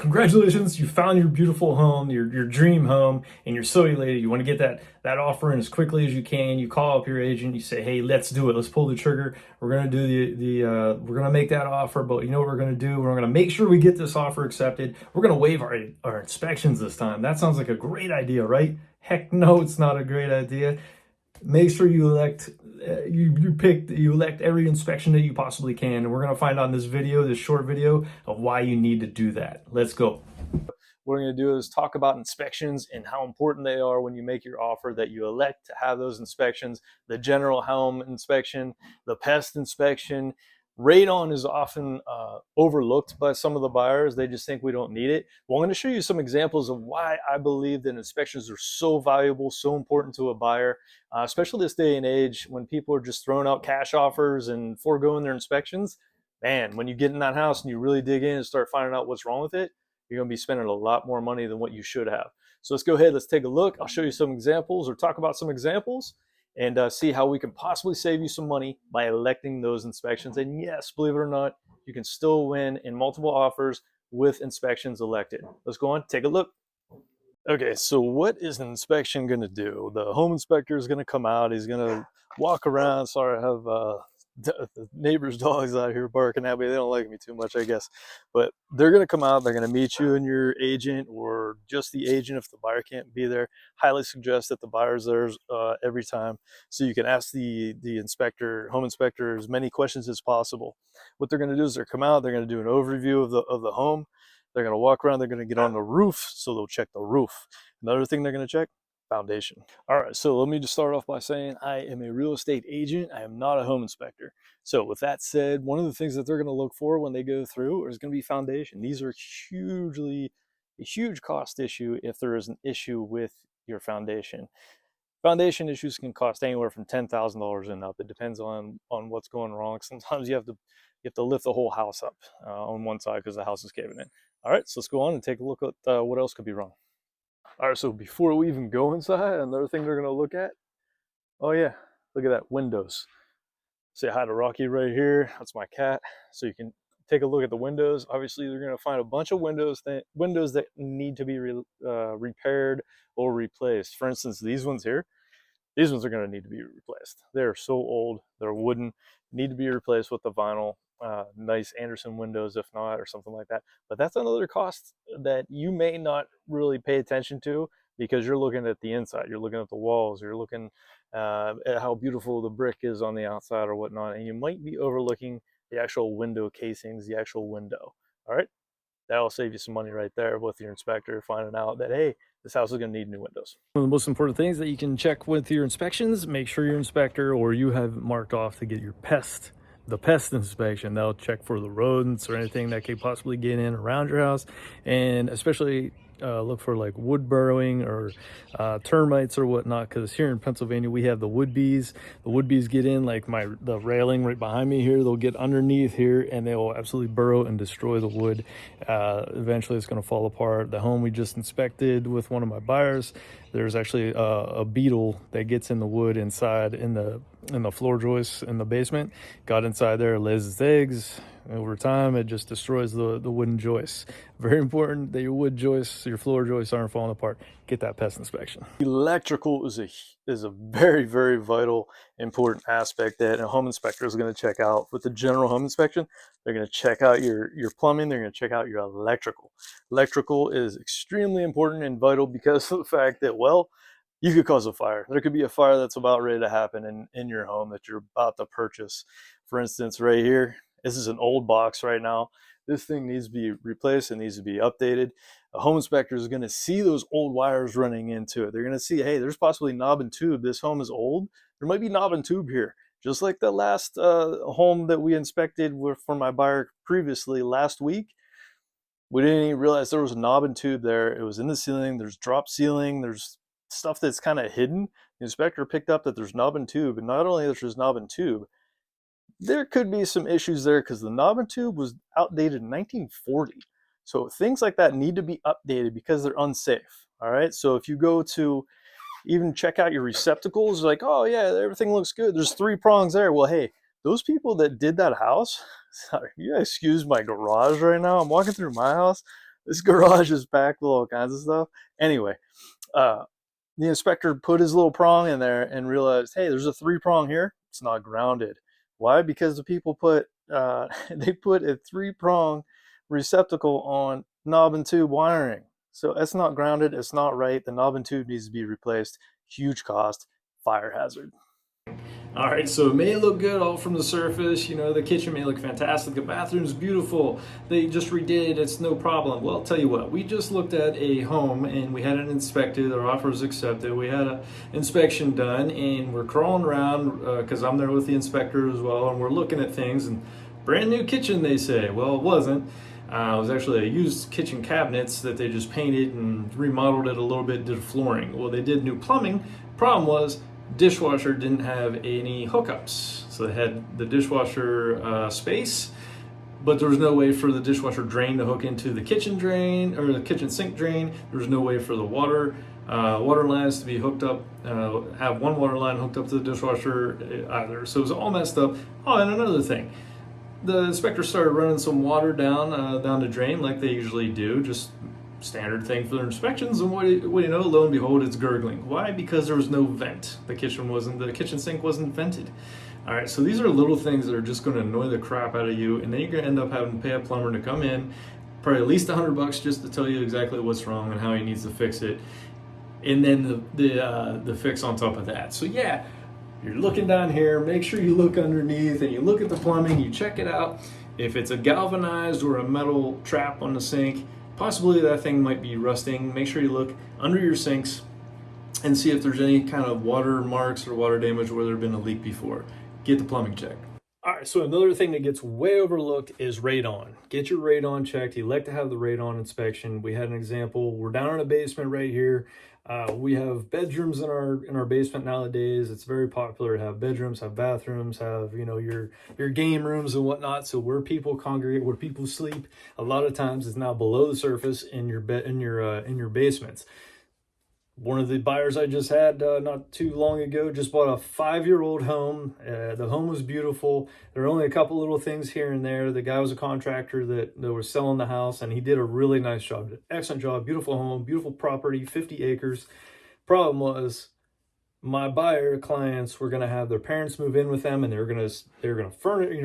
congratulations, you found your beautiful home, your dream home, and you're so elated. You want to get that offer in as quickly as you can. You call up your agent, you say, hey, let's do it. Let's pull the trigger. We're gonna do we're gonna make that offer, but you know what we're gonna do? We're gonna make sure we get this offer accepted. We're gonna waive our inspections this time. That sounds like a great idea, right? Heck no, it's not a great idea. Make sure you elect you elect every inspection that you possibly can, and we're going to find out in this short video, of why you need to do that. Let's go. What I'm going to do is talk about inspections and how important they are when you make your offer, that you elect to have those inspections: the general home inspection, the pest inspection. Radon is often overlooked by some of the buyers. They just think we don't need it. Well, I'm going to show you some examples of why I believe that inspections are so valuable, so important to a buyer, especially this day and age when people are just throwing out cash offers and foregoing their inspections. Man, when you get in that house and you really dig in and start finding out what's wrong with it, you're going to be spending a lot more money than what you should have. So let's go ahead, let's take a look. I'll show you some examples, or talk about some examples, and see how we can possibly save you some money by electing those inspections. And yes, believe it or not, you can still win in multiple offers with inspections elected. Let's go on, take a look. Okay, so what is an inspection going to do? The home inspector is going to come out. He's going to walk around. Sorry, I have the neighbor's dogs out here barking at me. They don't like me too much, I guess. But they're going to come out. They're going to meet you and your agent, or just the agent if the buyer can't be there. Highly suggest that the buyer's there every time, so you can ask the home inspector, as many questions as possible. What they're going to do is they're come out. They're going to do an overview of the home. They're going to walk around. They're going to get on the roof, so they'll check the roof. Another thing they're going to check: foundation. All right, so let me just start off by saying I am a real estate agent. I am not a home inspector. So with that said, one of the things that they're going to look for when they go through is going to be foundation. These are a huge cost issue if there is an issue with your foundation. Foundation issues can cost anywhere from $10,000 and up. It depends on what's going wrong. Sometimes you have to lift the whole house up on one side because the house is caving in. All right, so let's go on and take a look at what else could be wrong. All right, so before we even go inside, another thing they're going to look at, oh yeah, look at that, windows. Say hi to Rocky right here. That's my cat. So you can take a look at the windows. Obviously, you're going to find a bunch of windows that need to be repaired or replaced. For instance, these ones here, these ones are going to need to be replaced. They're so old, they're wooden, need to be replaced with the vinyl. Nice Anderson windows, if not, or something like that. But that's another cost that you may not really pay attention to, because you're looking at the inside, you're looking at the walls, you're looking at how beautiful the brick is on the outside or whatnot, and you might be overlooking the actual window casings, the actual window. All right, that'll save you some money right there with your inspector, finding out that, hey, this house is going to need new windows. One of the most important things that you can check with your inspections: make sure your inspector or you have marked off to get the pest inspection. They'll check for the rodents or anything that could possibly get in around your house, and especially look for like wood burrowing or termites or whatnot, because here in Pennsylvania we have the wood bees. The wood bees get in, like the railing right behind me here, they'll get underneath here and they will absolutely burrow and destroy the wood. Eventually it's going to fall apart. The home we just inspected with one of my buyers, there's actually a beetle that gets in the wood inside in the floor joists in the basement. Got inside there, lays its eggs. Over time, it just destroys the wooden joists. Very important that your wood joists, your floor joists, aren't falling apart. Get that pest inspection. Electrical is a very, very vital, important aspect that a home inspector is going to check out. With the general home inspection, they're going to check out your plumbing. They're going to check out your electrical. Electrical is extremely important and vital because of the fact that, well, you could cause a fire. There could be a fire that's about ready to happen in your home that you're about to purchase. For instance, right here, this is an old box right now. This thing needs to be replaced. It needs to be updated. A home inspector is going to see those old wires running into it. They're going to see, hey, there's possibly knob and tube. This home is old. There might be knob and tube here. Just like the last home that we inspected for my buyer previously last week. We didn't even realize there was a knob and tube there. It was in the ceiling. There's drop ceiling. There's stuff that's kind of hidden. The inspector picked up that there's knob and tube. And not only that there's knob and tube, there could be some issues there because the knob and tube was outdated in 1940. So things like that need to be updated because they're unsafe. All right. So if you go to even check out your receptacles, like, oh yeah, everything looks good, there's 3 prongs there. Well, hey, those people that did that house, sorry, you excuse my garage right now. I'm walking through my house. This garage is packed with all kinds of stuff. Anyway, uh, the inspector put his little prong in there and realized, hey, there's a 3-prong here. It's not grounded. Why? Because the people put they put a 3-prong receptacle on knob and tube wiring. So that's not grounded. It's not right. The knob and tube needs to be replaced. Huge cost, fire hazard. All right, so it may look good all from the surface. You know, the kitchen may look fantastic. The bathroom's beautiful. They just redid it. It's no problem. Well, I'll tell you what. We just looked at a home and we had it inspected. Our offer was accepted. We had an inspection done, and we're crawling around because I'm there with the inspector as well, and we're looking at things. And brand new kitchen, they say. Well, it wasn't. It was actually a used kitchen cabinets that they just painted and remodeled it a little bit, did flooring. Well, they did new plumbing. Problem was, dishwasher didn't have any hookups. So they had the dishwasher space, but there was no way for the dishwasher drain to hook into the kitchen drain or the kitchen sink drain. There was no way for the water lines to be hooked up, have one water line hooked up to the dishwasher either. So it was all messed up. Oh, and another thing, the inspector started running some water down the drain like they usually do, just standard thing for their inspections, and what do you know, lo and behold, it's gurgling. Why? Because there was no vent. The kitchen sink wasn't vented. All right, so these are little things that are just going to annoy the crap out of you, and then you're going to end up having to pay a plumber to come in, probably at least $100 just to tell you exactly what's wrong and how he needs to fix it, and then the fix on top of that. So yeah, you're looking down here, make sure you look underneath and you look at the plumbing, you check it out. If it's a galvanized or a metal trap on the sink, possibly that thing might be rusting. Make sure you look under your sinks and see if there's any kind of water marks or water damage where there's been a leak before. Get the plumbing checked. All right, so another thing that gets way overlooked is radon. Get your radon checked. You like to have the radon inspection. We had an example. We're down in a basement right here. We have bedrooms in our basement nowadays. It's very popular to have bedrooms, have bathrooms, have your game rooms and whatnot. So where people congregate, where people sleep, a lot of times is now below the surface in your in your basements. One of the buyers I just had not too long ago just bought a 5-year-old home. The home was beautiful. There are only a couple little things here and there. The guy was a contractor that was selling the house, and he did a really nice job. Excellent job. Beautiful home, beautiful property, 50 acres. Problem was, my buyer clients were going to have their parents move in with them, and they're going to furnish,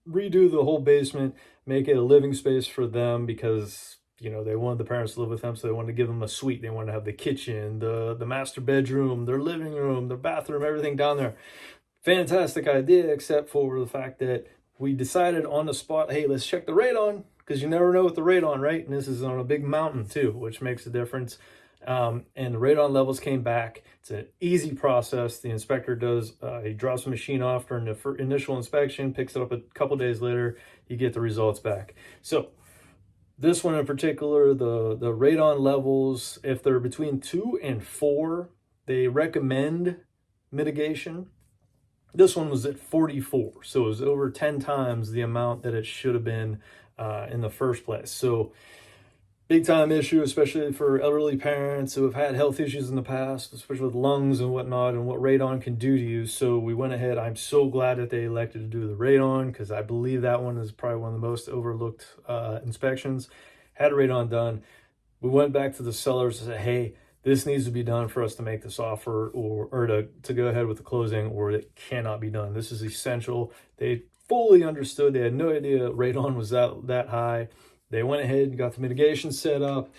redo the whole basement, make it a living space for them because they wanted the parents to live with them, so they wanted to give them a suite. They wanted to have the kitchen, the master bedroom, their living room, their bathroom, everything down there. Fantastic idea, except for the fact that we decided on the spot, hey, let's check the radon, because you never know with the radon, right? And this is on a big mountain too, which makes a difference. And the radon levels came back. It's an easy process. The inspector he drops the machine off during the initial inspection, picks it up a couple days later, you get the results back. So this one in particular, the radon levels, if they're between 2 and 4, they recommend mitigation. This one was at 44, so it was over 10 times the amount that it should have been in the first place. So big time issue, especially for elderly parents who have had health issues in the past, especially with lungs and whatnot, and what radon can do to you. So we went ahead. I'm so glad that they elected to do the radon, because I believe that one is probably one of the most overlooked inspections. Had radon done. We went back to the sellers and said, hey, this needs to be done for us to make this offer, or to go ahead with the closing, or it cannot be done. This is essential. They fully understood. They had no idea radon was that high. They went ahead and got the mitigation set up.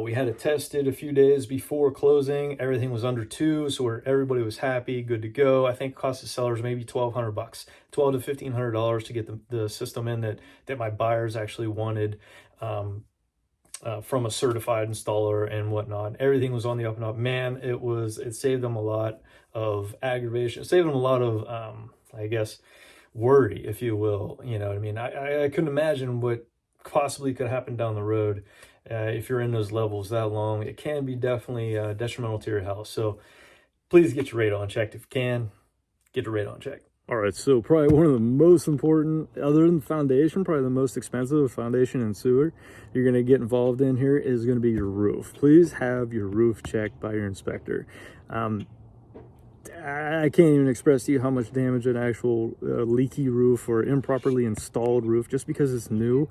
We had it tested a few days before closing. Everything was under 2, so everybody was happy, good to go. I think it cost the sellers maybe $1,200, $1,200 to $1,500 to get the system in that my buyers actually wanted from a certified installer and whatnot. Everything was on the up and up. Man, it saved them a lot of aggravation. It saved them a lot of, I guess, worry, if you will. You know what I mean? I couldn't imagine what possibly could happen down the road if you're in those levels that long. It can be definitely detrimental to your health. So please get your radon checked. If you can, get your radon checked. All right, so probably one of the most important, other than foundation, probably the most expensive foundation and sewer you're going to get involved in here is going to be your roof. Please have your roof checked by your inspector. I can't even express to you how much damage an actual leaky roof or improperly installed roof, just because it's new,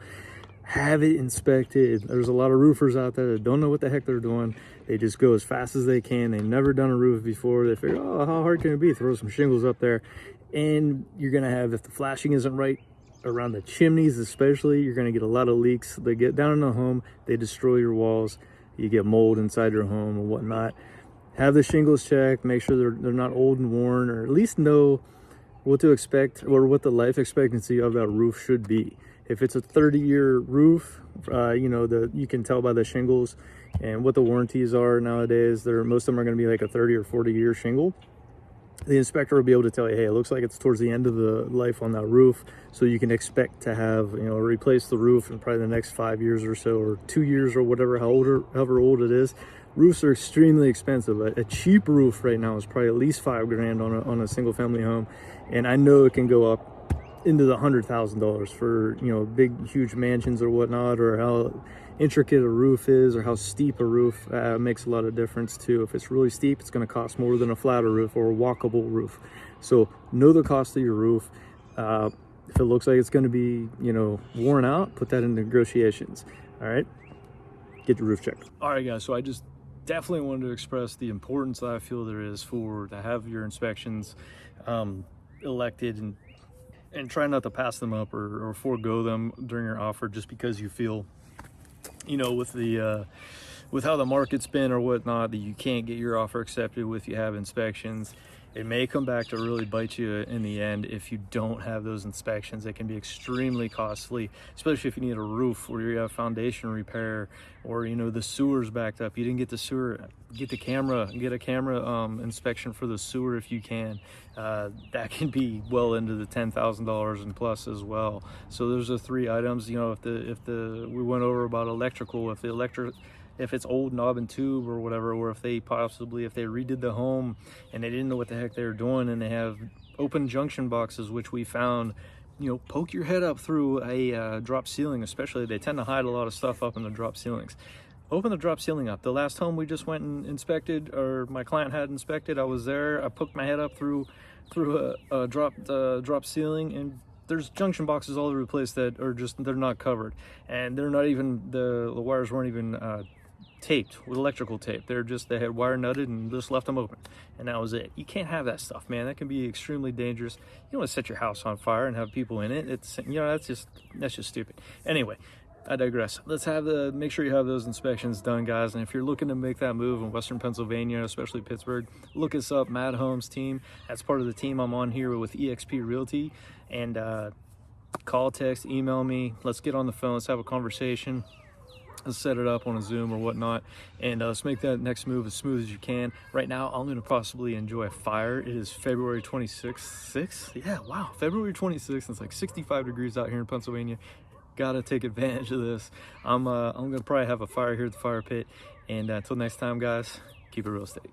have it inspected. There's a lot of roofers out there that don't know what the heck they're doing. They just go as fast as they can. They've never done a roof before. They figure, oh, how hard can it be? Throw some shingles up there. And you're gonna have, if the flashing isn't right around the chimneys especially, you're gonna get a lot of leaks. They get down in the home, they destroy your walls. You get mold inside your home and whatnot. Have the shingles checked, make sure they're not old and worn, or at least know what to expect or what the life expectancy of that roof should be. If it's a 30-year roof, you know, you can tell by the shingles and what the warranties are nowadays. Most of them are going to be like a 30 or 40-year shingle. The inspector will be able to tell you, hey, it looks like it's towards the end of the life on that roof, so you can expect to have, you know, replace the roof in probably the next 5 years or so, or 2 years, or whatever, however old it is. Roofs are extremely expensive. A cheap roof right now is probably at least $5,000 on a single family home, and I know it can go up into the $100,000 for, you know, big huge mansions or whatnot, or how intricate a roof is, or how steep a roof makes a lot of difference too. If it's really steep, it's going to cost more than a flatter roof or a walkable roof. So know the cost of your roof. If it looks like it's going to be, you know, worn out, put that in negotiations. All right, get your roof checked. All right, guys, so I just definitely wanted to express the importance that I feel there is to have your inspections elected, and try not to pass them up or forego them during your offer just because you feel, you know, with how the market's been or whatnot, that you can't get your offer accepted if you have inspections. It may come back to really bite you in the end if you don't have those inspections. It can be extremely costly, especially if you need a roof where you have foundation repair, or, you know, the sewer's backed up. You didn't get the sewer. Get a camera inspection for the sewer if you can. That can be well into the $10,000 and plus as well. So those are 3 items. You know, we went over about electrical. If it's old knob and tube or whatever, or if they redid the home and they didn't know what the heck they were doing, and they have open junction boxes, which we found, you know, poke your head up through a drop ceiling. Especially, they tend to hide a lot of stuff up in the drop ceilings. Open the drop ceiling up. The last home we just went and inspected, or my client had inspected, I was there. I poked my head up through a drop ceiling, and there's junction boxes all over the place that are they're not covered, and they're not even, the wires weren't even taped with electrical tape. They had wire nutted and just left them open, and that was it. You can't have that stuff, man. That can be extremely dangerous. You don't want to set your house on fire and have people in it. It's, you know, that's just stupid. Anyway, I digress. Make sure you have those inspections done, guys. And if you're looking to make that move in Western Pennsylvania, especially Pittsburgh, look us up, Mad Homes team. That's part of the team I'm on here with eXp Realty. And call, text, email me. Let's get on the phone. Let's have a conversation. Let's set it up on a Zoom or whatnot, and let's make that next move as smooth as you can. Right now, I'm going to possibly enjoy a fire. It is February 26th. Yeah, wow, February 26th. It's like 65 degrees out here in Pennsylvania. Gotta take advantage of this. I'm gonna probably have a fire here at the fire pit. And until next time, guys, keep it real estate.